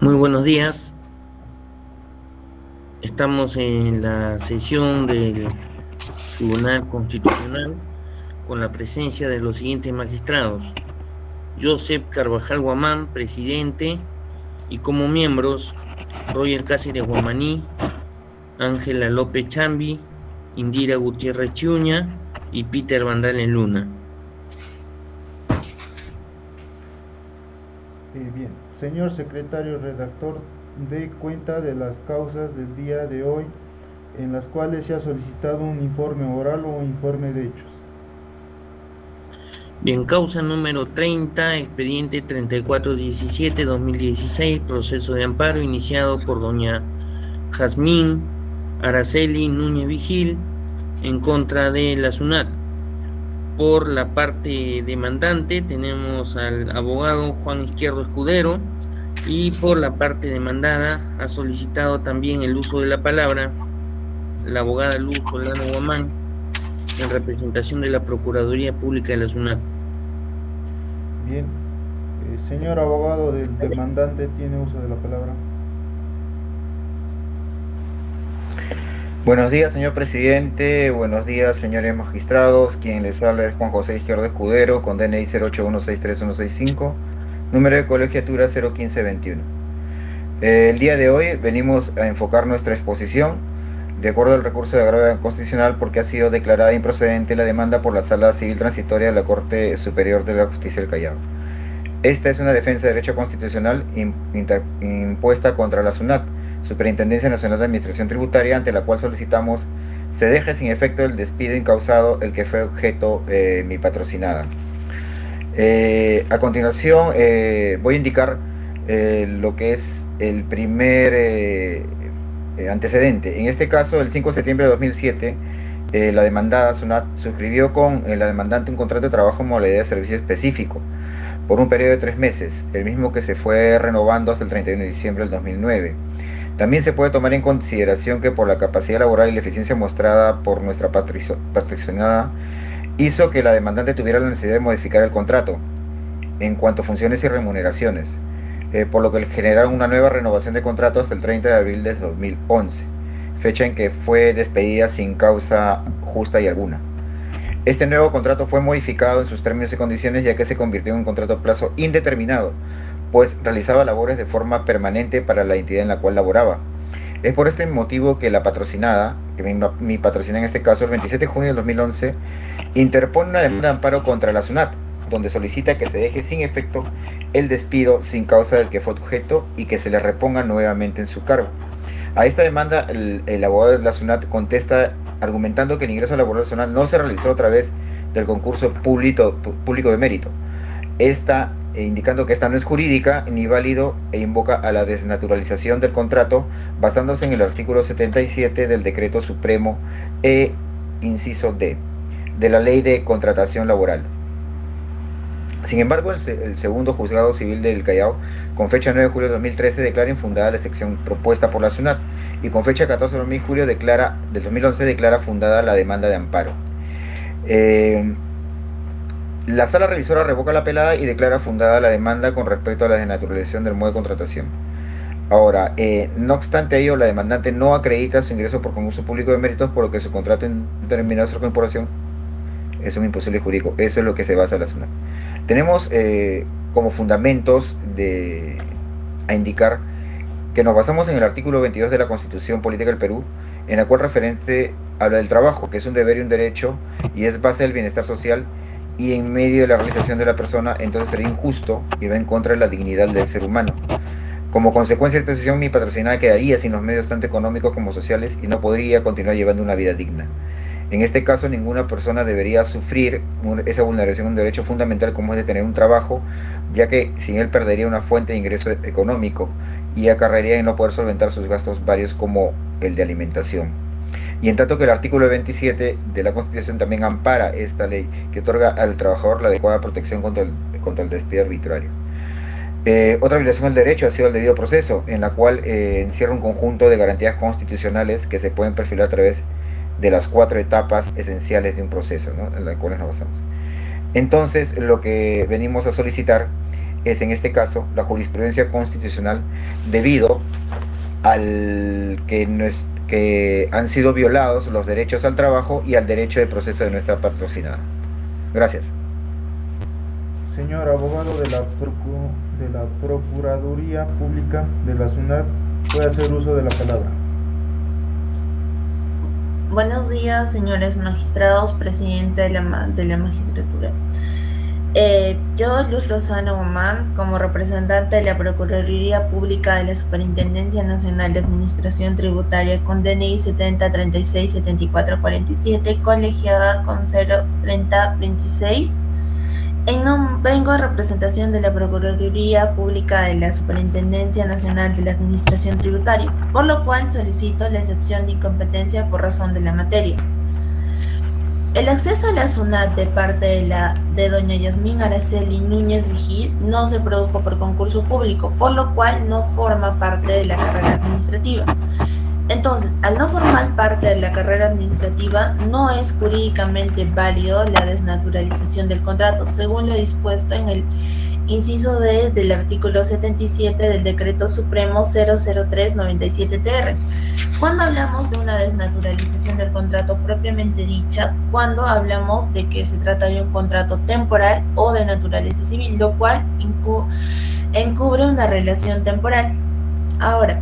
Muy buenos días. Estamos en la sesión del Tribunal Constitucional con la presencia de los siguientes magistrados: Joseph Carvajal Guamán, presidente, y como miembros, Roger Cáceres Guamaní, Ángela López Chambi, Indira Gutiérrez Chiuña y Peter Vandalen Luna. Bien, señor secretario redactor, dé cuenta de las causas del día de hoy en las cuales se ha solicitado un informe oral o informe de hechos. Bien, causa número 30, expediente 3417-2016, proceso de amparo iniciado por doña Jazmín Araceli Núñez Vigil en contra de la SUNAT. Por la parte demandante tenemos al abogado Juan Izquierdo Escudero, y por la parte demandada ha solicitado también el uso de la palabra la abogada Luz Solano Guamán en representación de la Procuraduría Pública de la SUNAT. Bien, señor abogado del demandante, tiene uso de la palabra. Buenos días, señor presidente. Buenos días, señores magistrados. Quien les habla es Juan José Izquierdo Escudero, con DNI 081636165, número de colegiatura 01521. El día de hoy venimos a enfocar nuestra exposición de acuerdo al recurso de agravio constitucional porque ha sido declarada improcedente la demanda por la Sala Civil Transitoria de la Corte Superior de la Justicia del Callao. Esta es una defensa de derecho constitucional impuesta contra la SUNAT, Superintendencia Nacional de Administración Tributaria, ante la cual solicitamos se deje sin efecto el despido incausado el que fue objeto mi patrocinada. A continuación voy a indicar lo que es el primer antecedente. En este caso, el 5 de septiembre de 2007, la demandada SUNAT suscribió con la demandante un contrato de trabajo en modalidad de servicio específico por un periodo de 3 meses, el mismo que se fue renovando hasta el 31 de diciembre del 2009. También se puede tomar en consideración que por la capacidad laboral y la eficiencia mostrada por nuestra patrocinada, hizo que la demandante tuviera la necesidad de modificar el contrato en cuanto a funciones y remuneraciones, por lo que generaron una nueva renovación de contrato hasta el 30 de abril de 2011, fecha en que fue despedida sin causa justa y alguna. Este nuevo contrato fue modificado en sus términos y condiciones, ya que se convirtió en un contrato a plazo indeterminado, pues realizaba labores de forma permanente para la entidad en la cual laboraba. Es por este motivo que la patrocinada, que mi patrocinada en este caso, el 27 de junio de 2011, interpone una demanda de amparo contra la SUNAT, donde solicita que se deje sin efecto el despido sin causa del que fue objeto y que se le reponga nuevamente en su cargo. A esta demanda, el abogado de la SUNAT contesta argumentando que el ingreso laboral de la SUNAT no se realizó a través del concurso público de mérito, indicando que esta no es jurídica ni válido, e invoca a la desnaturalización del contrato basándose en el artículo 77 del Decreto Supremo inciso D de la Ley de Contratación Laboral. Sin embargo, el segundo juzgado civil del Callao, con fecha 9 de julio de 2013, declara infundada la excepción propuesta por la SUNAT, y con fecha 14 de julio de 2011 declara fundada la demanda de amparo. La sala revisora revoca la apelada y declara fundada la demanda con respecto a la desnaturalización del modo de contratación. Ahora, no obstante ello, la demandante no acredita su ingreso por concurso público de méritos, por lo que su contrato indeterminado de incorporación es un imposible jurídico. Eso es lo que se basa la SUNAT. Tenemos como fundamentos a indicar que nos basamos en el artículo 22 de la Constitución Política del Perú, en la cual referente habla del trabajo, que es un deber y un derecho, y es base del bienestar social, y en medio de la realización de la persona, entonces sería injusto y va en contra de la dignidad del ser humano. Como consecuencia de esta decisión, mi patrocinada quedaría sin los medios tanto económicos como sociales y no podría continuar llevando una vida digna. En este caso, ninguna persona debería sufrir esa vulneración de un derecho fundamental como es de tener un trabajo, ya que sin él perdería una fuente de ingreso económico y acarrearía en no poder solventar sus gastos varios como el de alimentación. Y en tanto que el artículo 27 de la Constitución también ampara esta ley que otorga al trabajador la adecuada protección contra el despido arbitrario. Otra violación del derecho ha sido el debido proceso, en la cual encierra un conjunto de garantías constitucionales que se pueden perfilar a través de las 4 etapas esenciales de un proceso, ¿no?, en las cuales nos basamos. Entonces, lo que venimos a solicitar es en este caso la jurisprudencia constitucional debido al que han sido violados los derechos al trabajo y al derecho de proceso de nuestra patrocinada. Gracias. Señor abogado de la Procuraduría Pública de la SUNAT, puede hacer uso de la palabra. Buenos días, señores magistrados, presidente de la magistratura. Yo, Luz Lozano Guzmán, como representante de la Procuraduría Pública de la Superintendencia Nacional de Administración Tributaria con DNI 70367447, colegiada con 03026, vengo en representación de la Procuraduría Pública de la Superintendencia Nacional de la Administración Tributaria, por lo cual solicito la excepción de incompetencia por razón de la materia. El acceso a la SUNAT de parte de doña Yasmín Araceli Núñez Vigil no se produjo por concurso público, por lo cual no forma parte de la carrera administrativa. Entonces, al no formar parte de la carrera administrativa, no es jurídicamente válido la desnaturalización del contrato, según lo dispuesto en el inciso D del artículo 77 del Decreto Supremo 003/97-TR. Cuando hablamos de una desnaturalización del contrato propiamente dicha, cuando hablamos de que se trata de un contrato temporal o de naturaleza civil, lo cual encubre una relación temporal. Ahora,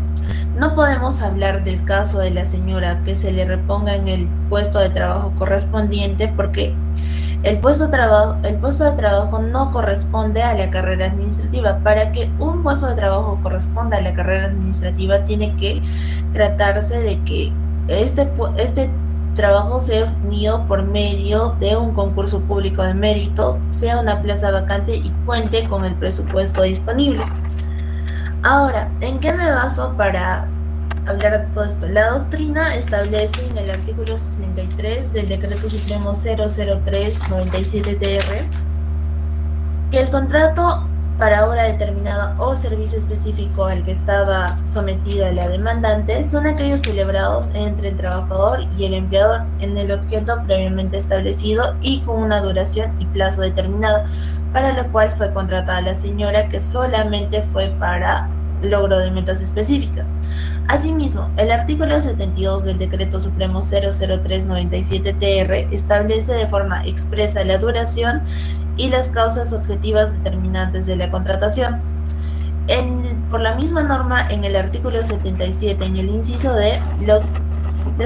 no podemos hablar del caso de la señora que se le reponga en el puesto de trabajo correspondiente porque el puesto de trabajo no corresponde a la carrera administrativa. Para que un puesto de trabajo corresponda a la carrera administrativa, tiene que tratarse de que este trabajo sea obtenido por medio de un concurso público de méritos, sea una plaza vacante y cuente con el presupuesto disponible. Ahora, ¿en qué me baso para hablar de todo esto? La doctrina establece en el artículo 63 del Decreto Supremo 003/97-TR que el contrato para obra determinada o servicio específico al que estaba sometida la demandante son aquellos celebrados entre el trabajador y el empleador en el objeto previamente establecido y con una duración y plazo determinado, para lo cual fue contratada la señora, que solamente fue para logro de metas específicas. Asimismo, el artículo 72 del Decreto Supremo 003/97-TR establece de forma expresa la duración y las causas objetivas determinantes de la contratación. Por la misma norma, en el artículo 77, en el inciso D, las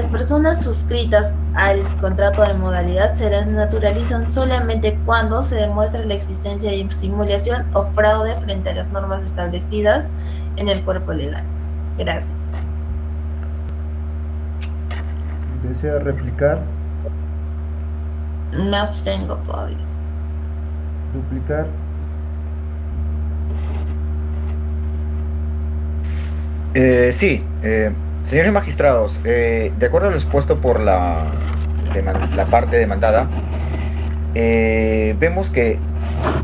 personas suscritas al contrato de modalidad se desnaturalizan solamente cuando se demuestre la existencia de simulación o fraude frente a las normas establecidas en el cuerpo legal. Gracias. ¿Desea replicar? Me abstengo todavía. ¿Duplicar? Sí, señores magistrados, de acuerdo a lo expuesto por la parte demandada, vemos que,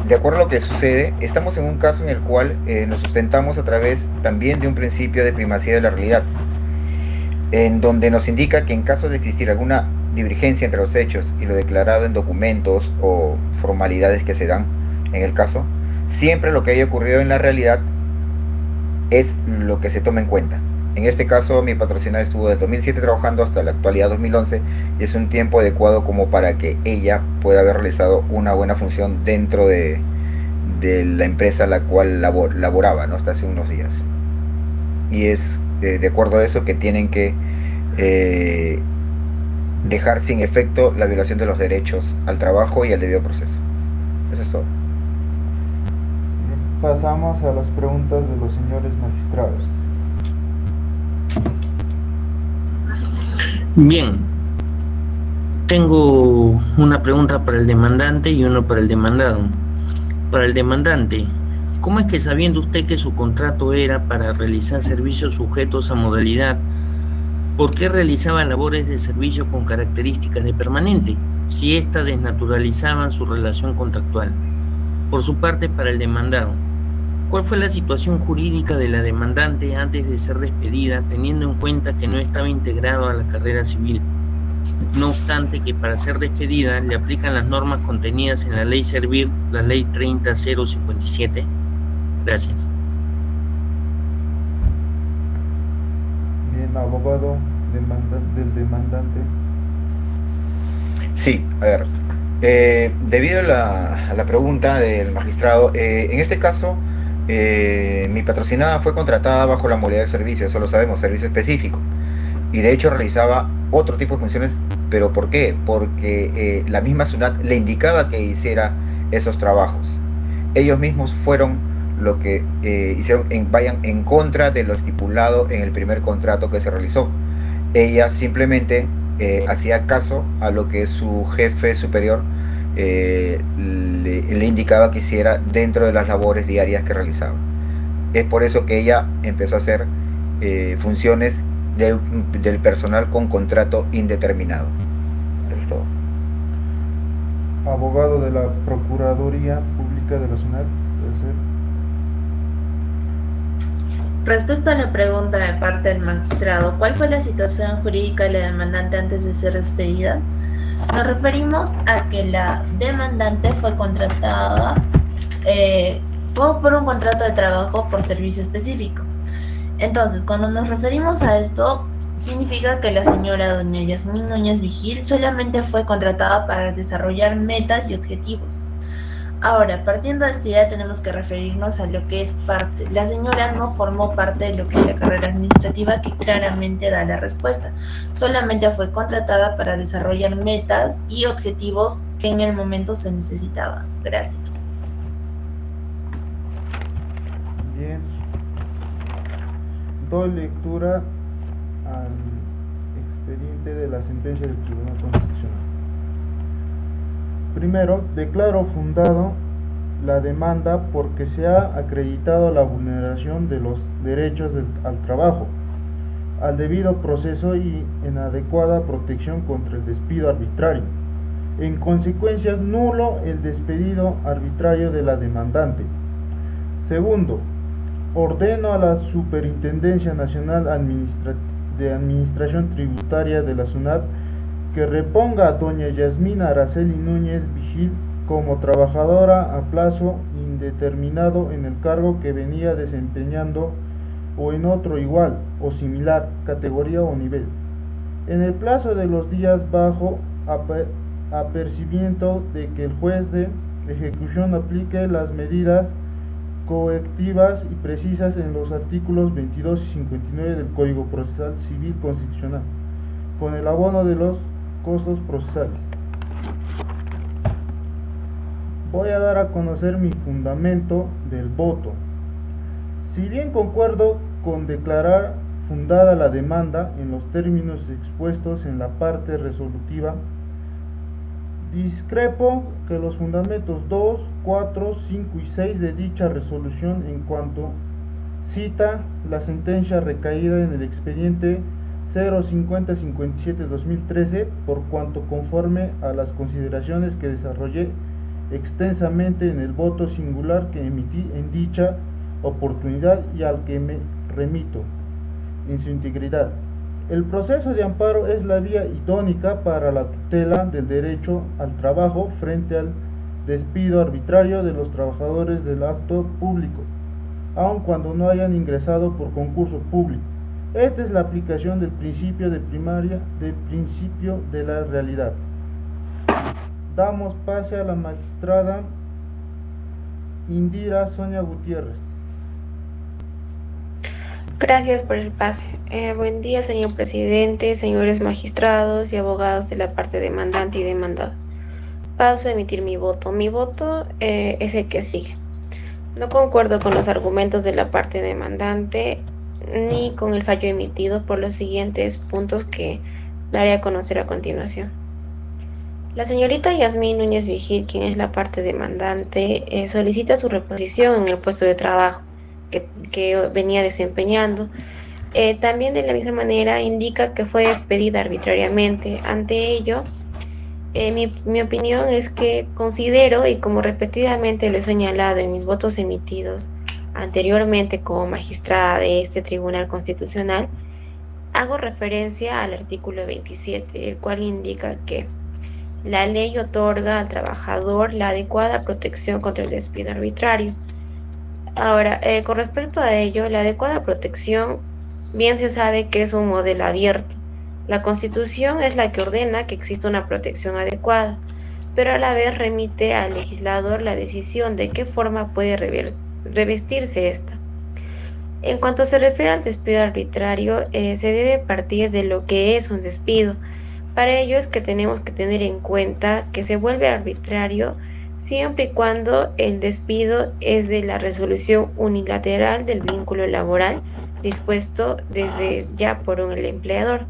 de acuerdo a lo que sucede, estamos en un caso en el cual nos sustentamos a través también de un principio de primacía de la realidad, en donde nos indica que en caso de existir alguna divergencia entre los hechos y lo declarado en documentos o formalidades que se dan en el caso, siempre lo que haya ocurrido en la realidad es lo que se toma en cuenta. En este caso, mi patrocinada estuvo desde 2007 trabajando hasta la actualidad 2011 y es un tiempo adecuado como para que ella pueda haber realizado una buena función dentro de la empresa a la cual laboraba, ¿no? Hasta hace unos días. Y es de acuerdo a eso que tienen que dejar sin efecto la violación de los derechos al trabajo y al debido proceso. Eso es todo. Pasamos a las preguntas de los señores magistrados. Bien, tengo una pregunta para el demandante y una para el demandado. Para el demandante, ¿cómo es que, sabiendo usted que su contrato era para realizar servicios sujetos a modalidad, por qué realizaba labores de servicio con características de permanente, si ésta desnaturalizaban su relación contractual? Por su parte, para el demandado, ¿cuál fue la situación jurídica de la demandante antes de ser despedida, teniendo en cuenta que no estaba integrado a la carrera civil? No obstante que para ser despedida le aplican las normas contenidas en la Ley Servir, la Ley 30.057. Gracias. Bien, abogado del demandante. Sí, a ver. Debido a la pregunta del magistrado, en este caso, mi patrocinada fue contratada bajo la modalidad de servicio, eso lo sabemos, servicio específico. Y de hecho realizaba otro tipo de funciones, pero ¿por qué? Porque la misma SUNAT le indicaba que hiciera esos trabajos. Ellos mismos fueron lo que vayan en contra de lo estipulado en el primer contrato que se realizó. Ella simplemente hacía caso a lo que su jefe superior le indicaba que hiciera dentro de las labores diarias que realizaba. Es por eso que ella empezó a hacer funciones del personal con contrato indeterminado. Es todo. Abogado de la Procuraduría Pública de la SUNAT. Respecto a la pregunta de parte del magistrado, ¿cuál fue la situación jurídica de la demandante antes de ser despedida? Nos referimos a que la demandante fue contratada por un contrato de trabajo por servicio específico. Entonces, cuando nos referimos a esto, significa que la señora doña Yasmín Núñez Vigil solamente fue contratada para desarrollar metas y objetivos. Ahora, partiendo de esta idea, tenemos que referirnos a lo que es parte. La señora no formó parte de lo que es la carrera administrativa, que claramente da la respuesta. Solamente fue contratada para desarrollar metas y objetivos que en el momento se necesitaban. Gracias. Bien. Doy lectura al expediente de la sentencia del Tribunal Constitucional. Primero, declaro fundado la demanda porque se ha acreditado la vulneración de los derechos al trabajo, al debido proceso y inadecuada protección contra el despido arbitrario. En consecuencia, nulo el despido arbitrario de la demandante. Segundo, ordeno a la Superintendencia Nacional de Administración Tributaria de la SUNAT que reponga a doña Yasmín Araceli Núñez Vigil como trabajadora a plazo indeterminado en el cargo que venía desempeñando o en otro igual o similar categoría o nivel, en el plazo de los días bajo apercibimiento de que el juez de ejecución aplique las medidas coactivas y precisas en los artículos 22 y 59 del Código Procesal Civil Constitucional, con el abono de los costos procesales. Voy a dar a conocer mi fundamento del voto. Si bien concuerdo con declarar fundada la demanda en los términos expuestos en la parte resolutiva, discrepo que los fundamentos 2, 4, 5 y 6 de dicha resolución en cuanto cita la sentencia recaída en el expediente 05057-2013 por cuanto conforme a las consideraciones que desarrollé extensamente en el voto singular que emití en dicha oportunidad y al que me remito en su integridad. El proceso de amparo es la vía idónea para la tutela del derecho al trabajo frente al despido arbitrario de los trabajadores del actor público, aun cuando no hayan ingresado por concurso público. Esta es la aplicación del principio del principio de la realidad. Damos pase a la magistrada Indira Sonia Gutiérrez. Gracias por el pase. Buen día, señor presidente, señores magistrados y abogados de la parte demandante y demandado. Paso a emitir mi voto. Mi voto es el que sigue. No concuerdo con los argumentos de la parte demandante ni con el fallo emitido por los siguientes puntos que daré a conocer a continuación. La señorita Yasmín Núñez Vigil, quien es la parte demandante, solicita su reposición en el puesto de trabajo que venía desempeñando. También de la misma manera indica que fue despedida arbitrariamente. Ante ello, mi opinión es que considero, y como repetidamente lo he señalado en mis votos emitidos anteriormente como magistrada de este Tribunal Constitucional, hago referencia al artículo 27, el cual indica que la ley otorga al trabajador la adecuada protección contra el despido arbitrario. Ahora, con respecto a ello, la adecuada protección bien se sabe que es un modelo abierto. La Constitución es la que ordena que exista una protección adecuada, pero a la vez remite al legislador la decisión de qué forma puede revestirse esta. En cuanto se refiere al despido arbitrario, se debe partir de lo que es un despido. Para ello es que tenemos que tener en cuenta que se vuelve arbitrario siempre y cuando el despido es de la resolución unilateral del vínculo laboral dispuesto desde ya por el empleador.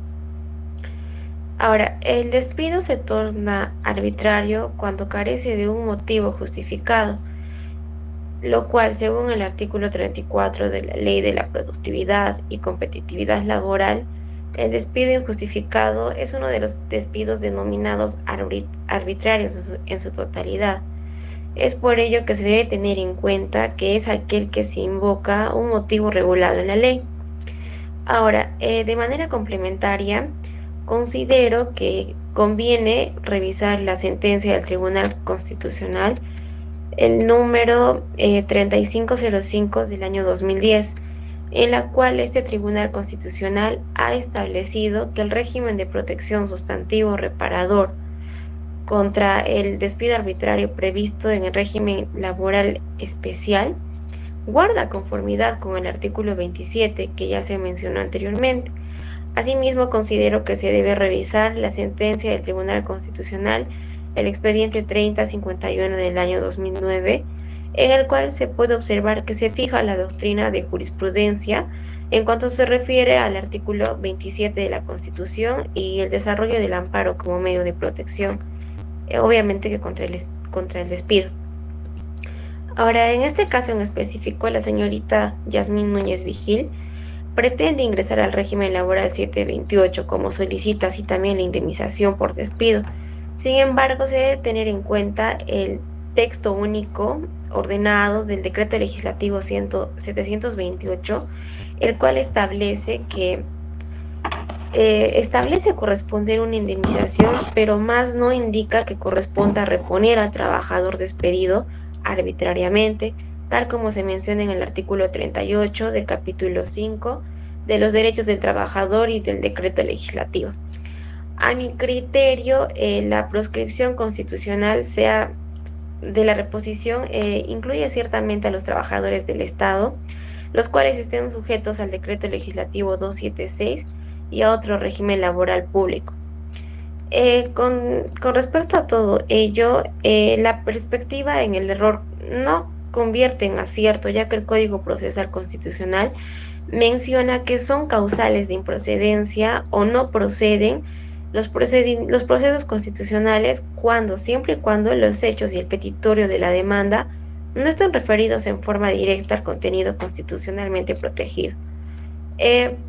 Ahora, el despido se torna arbitrario cuando carece de un motivo justificado, lo cual, según el artículo 34 de la Ley de la Productividad y Competitividad Laboral, el despido injustificado es uno de los despidos denominados arbitrarios en su totalidad. Es por ello que se debe tener en cuenta que es aquel que se invoca un motivo regulado en la ley. Ahora, de manera complementaria, considero que conviene revisar la sentencia del Tribunal Constitucional, el número 3505 del año 2010, en la cual este Tribunal Constitucional ha establecido que el régimen de protección sustantivo reparador contra el despido arbitrario previsto en el régimen laboral especial guarda conformidad con el artículo 27 que ya se mencionó anteriormente. Asimismo, considero que se debe revisar la sentencia del Tribunal Constitucional, el expediente 3051 del año 2009, en el cual se puede observar que se fija la doctrina de jurisprudencia en cuanto se refiere al artículo 27 de la Constitución y el desarrollo del amparo como medio de protección, obviamente que contra el despido. Ahora, en este caso en específico, la señorita Yasmín Núñez Vigil pretende ingresar al régimen laboral 728 como solicita así también la indemnización por despido. Sin embargo, se debe tener en cuenta el texto único ordenado del decreto legislativo 728, el cual establece que establece corresponder una indemnización, pero más no indica que corresponda reponer al trabajador despedido arbitrariamente, tal como se menciona en el artículo 38 del capítulo 5 de los derechos del trabajador y del decreto legislativo. A mi criterio, la proscripción constitucional sea de la reposición incluye ciertamente a los trabajadores del Estado, los cuales estén sujetos al decreto legislativo 276 y a otro régimen laboral público. Con respecto a todo ello, la perspectiva en el error no convierte en acierto, ya que el Código Procesal Constitucional menciona que son causales de improcedencia o no proceden los procesos constitucionales siempre y cuando los hechos y el petitorio de la demanda no estén referidos en forma directa al contenido constitucionalmente protegido.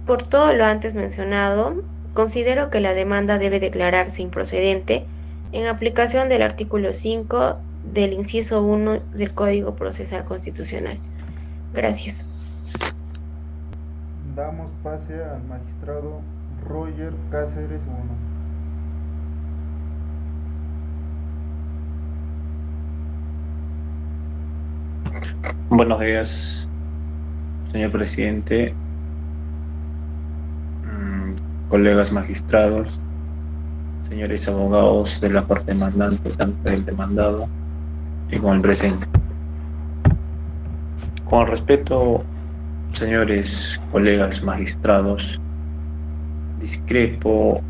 Por todo lo antes mencionado, considero que la demanda debe declararse improcedente en aplicación del artículo 5 del inciso 1 del Código Procesal Constitucional. Gracias. Damos pase al magistrado Roger Cáceres Bono. Buenos días, señor presidente, colegas magistrados, señores abogados de la parte demandante, tanto del demandado y con el presente. Con respeto, señores colegas magistrados, discrepo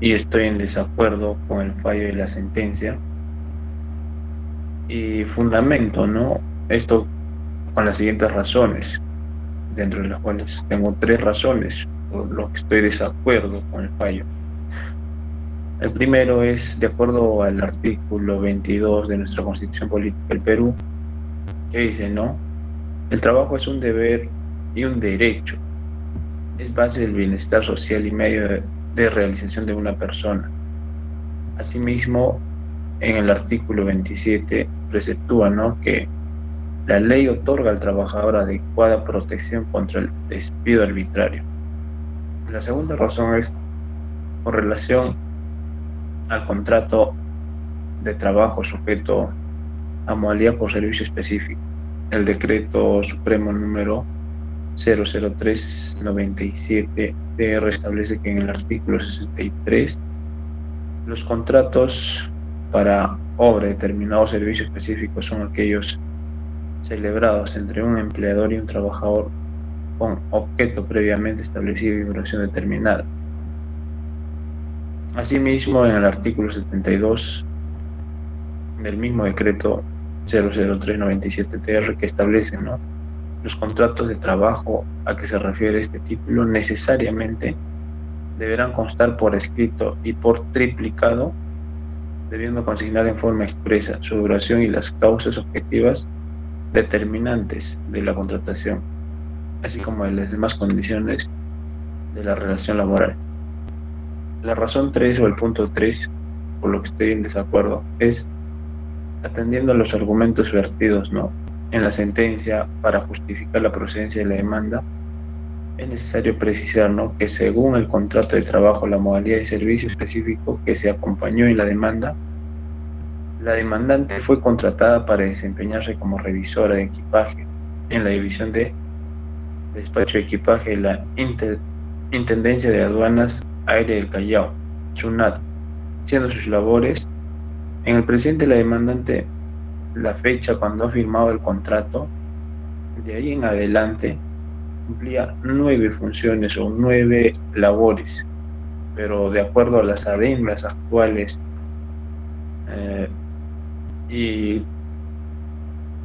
y estoy en desacuerdo con el fallo de la sentencia y fundamento, esto con las siguientes razones, dentro de las cuales tengo 3 razones por lo que estoy de desacuerdo con el fallo. El primero es, de acuerdo al artículo 22 de nuestra Constitución Política del Perú, que dice, el trabajo es un deber y un derecho, es base del bienestar social y medio de realización de una persona. Asimismo, en el artículo 27 preceptúa, que la ley otorga al trabajador adecuada protección contra el despido arbitrario. La segunda razón es con relación al contrato de trabajo sujeto a modalidad por servicio específico. el decreto supremo número 00397-TR establece que en el artículo 63 los contratos para obra, determinado o servicio específico son aquellos celebrados entre un empleador y un trabajador con objeto previamente establecido y duración determinada. Asimismo, en el artículo 72 del mismo decreto 00397-TR que establece, ¿no?, los contratos de trabajo a que se refiere este título necesariamente deberán constar por escrito y por triplicado, debiendo consignar en forma expresa su duración y las causas objetivas determinantes de la contratación, así como de las demás condiciones de la relación laboral. La razón 3 o el punto 3, por lo que estoy en desacuerdo, es atendiendo a los argumentos vertidos, ¿no?, en la sentencia para justificar la procedencia de la demanda. Es necesario precisar, ¿no?, que según el contrato de trabajo, la modalidad de servicio específico que se acompañó en la demandante fue contratada para desempeñarse como revisora de equipaje en la división de despacho de equipaje de la Intendencia de Aduanas Aéreas del Callao, SUNAT, siendo sus labores en el presente la demandante la fecha cuando ha firmado el contrato. De ahí en adelante cumplía 9 funciones o 9 labores, pero de acuerdo a las adendas actuales y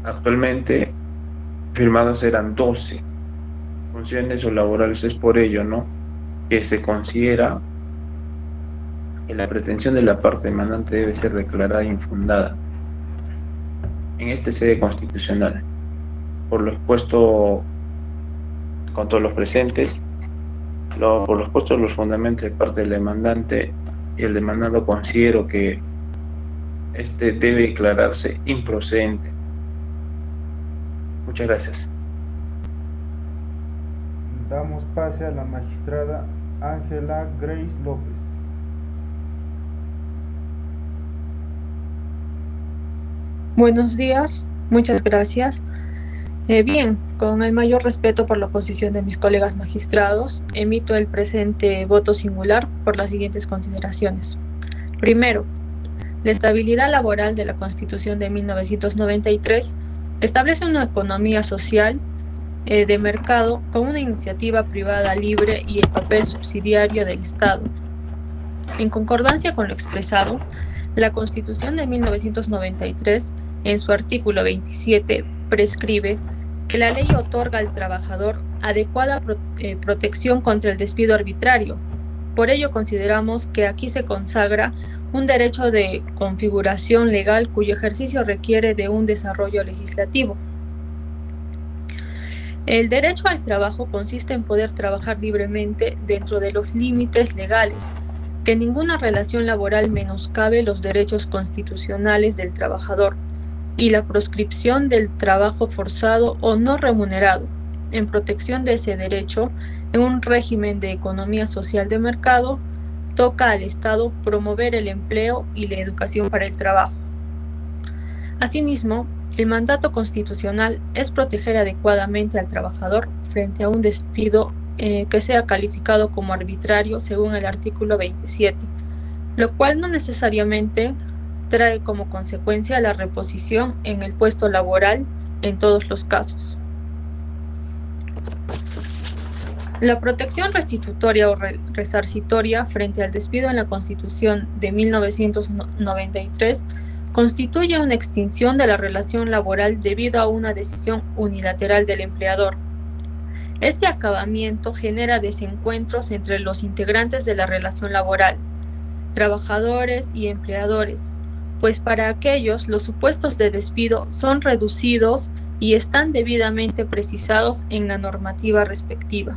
actualmente firmados eran 12 funciones o laborales. Es por ello, ¿no?, que se considera que la pretensión de la parte demandante debe ser declarada infundada en esta sede constitucional. Por lo expuesto con todos los presentes, por lo expuesto los fundamentos de parte del demandante y el demandado, considero que este debe declararse improcedente. Muchas gracias. Damos pase a la magistrada Ángela Grace López. Buenos días, muchas gracias. Bien, con el mayor respeto por la posición de mis colegas magistrados, emito el presente voto singular por las siguientes consideraciones. Primero, la estabilidad laboral de la Constitución de 1993 establece una economía social de mercado con una iniciativa privada libre y el papel subsidiario del Estado. En concordancia con lo expresado, la Constitución de 1993, en su artículo 27, prescribe que la ley otorga al trabajador adecuada protección contra el despido arbitrario. Por ello consideramos que aquí se consagra un derecho de configuración legal cuyo ejercicio requiere de un desarrollo legislativo. El derecho al trabajo consiste en poder trabajar libremente dentro de los límites legales, que ninguna relación laboral menoscabe los derechos constitucionales del trabajador y la proscripción del trabajo forzado o no remunerado. En protección de ese derecho, en un régimen de economía social de mercado, toca al Estado promover el empleo y la educación para el trabajo. Asimismo, el mandato constitucional es proteger adecuadamente al trabajador frente a un despido que sea calificado como arbitrario según el artículo 27, lo cual no necesariamente trae como consecuencia la reposición en el puesto laboral en todos los casos. La protección restitutoria o resarcitoria frente al despido en la Constitución de 1993 constituye una extinción de la relación laboral debido a una decisión unilateral del empleador. Este acabamiento genera desencuentros entre los integrantes de la relación laboral, trabajadores y empleadores, pues para aquellos los supuestos de despido son reducidos y están debidamente precisados en la normativa respectiva.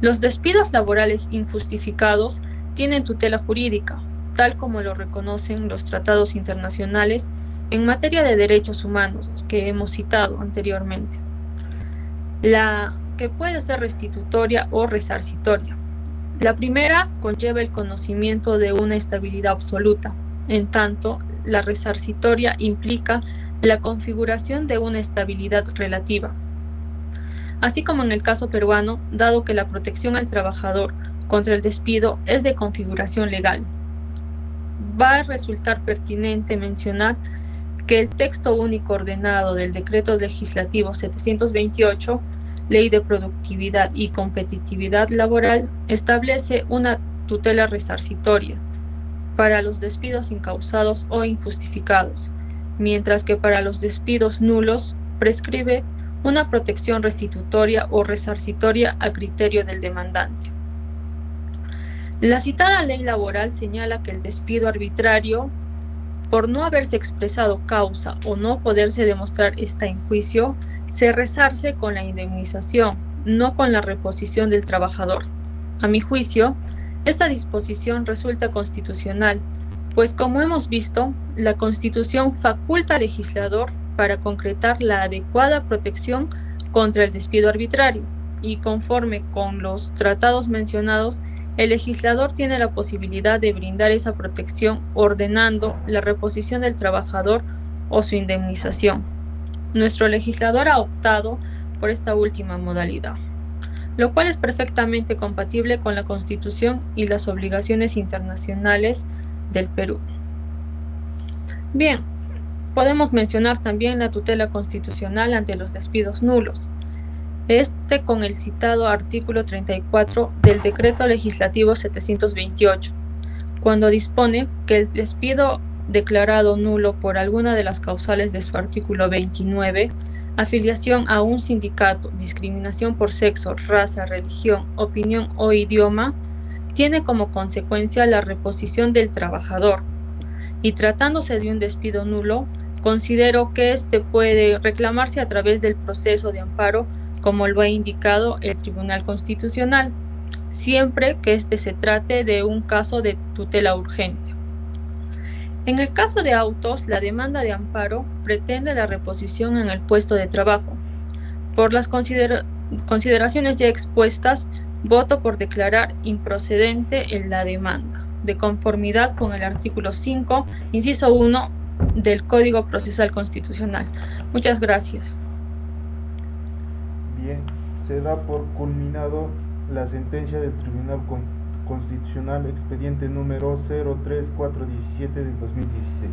Los despidos laborales injustificados tienen tutela jurídica, tal como lo reconocen los tratados internacionales en materia de derechos humanos que hemos citado anteriormente. La que puede ser restitutoria o resarcitoria. La primera conlleva el conocimiento de una estabilidad absoluta, en tanto la resarcitoria implica la configuración de una estabilidad relativa. Así como en el caso peruano, dado que la protección al trabajador contra el despido es de configuración legal, va a resultar pertinente mencionar que el texto único ordenado del Decreto Legislativo 728, Ley de Productividad y Competitividad Laboral, establece una tutela resarcitoria para los despidos incausados o injustificados, mientras que para los despidos nulos prescribe una protección restitutoria o resarcitoria a criterio del demandante. La citada ley laboral señala que el despido arbitrario, por no haberse expresado causa o no poderse demostrar esta en juicio, se resarce con la indemnización, no con la reposición del trabajador. A mi juicio, esta disposición resulta constitucional, pues como hemos visto, la Constitución faculta al legislador para concretar la adecuada protección contra el despido arbitrario, y conforme con los tratados mencionados, el legislador tiene la posibilidad de brindar esa protección ordenando la reposición del trabajador o su indemnización. Nuestro legislador ha optado por esta última modalidad, lo cual es perfectamente compatible con la Constitución y las obligaciones internacionales del Perú. Bien, podemos mencionar también la tutela constitucional ante los despidos nulos, con el citado artículo 34 del Decreto Legislativo 728, cuando dispone que el despido declarado nulo por alguna de las causales de su artículo 29, afiliación a un sindicato, discriminación por sexo, raza, religión, opinión o idioma, tiene como consecuencia la reposición del trabajador. Y tratándose de un despido nulo, considero que este puede reclamarse a través del proceso de amparo, como lo ha indicado el Tribunal Constitucional, siempre que se trate de un caso de tutela urgente. En el caso de autos, la demanda de amparo pretende la reposición en el puesto de trabajo. Por las consideraciones ya expuestas, voto por declarar improcedente en la demanda, de conformidad con el artículo 5, inciso 1 del Código Procesal Constitucional. Muchas gracias. Bien, se da por culminado la sentencia del Tribunal Constitucional expediente número 03417 del 2016.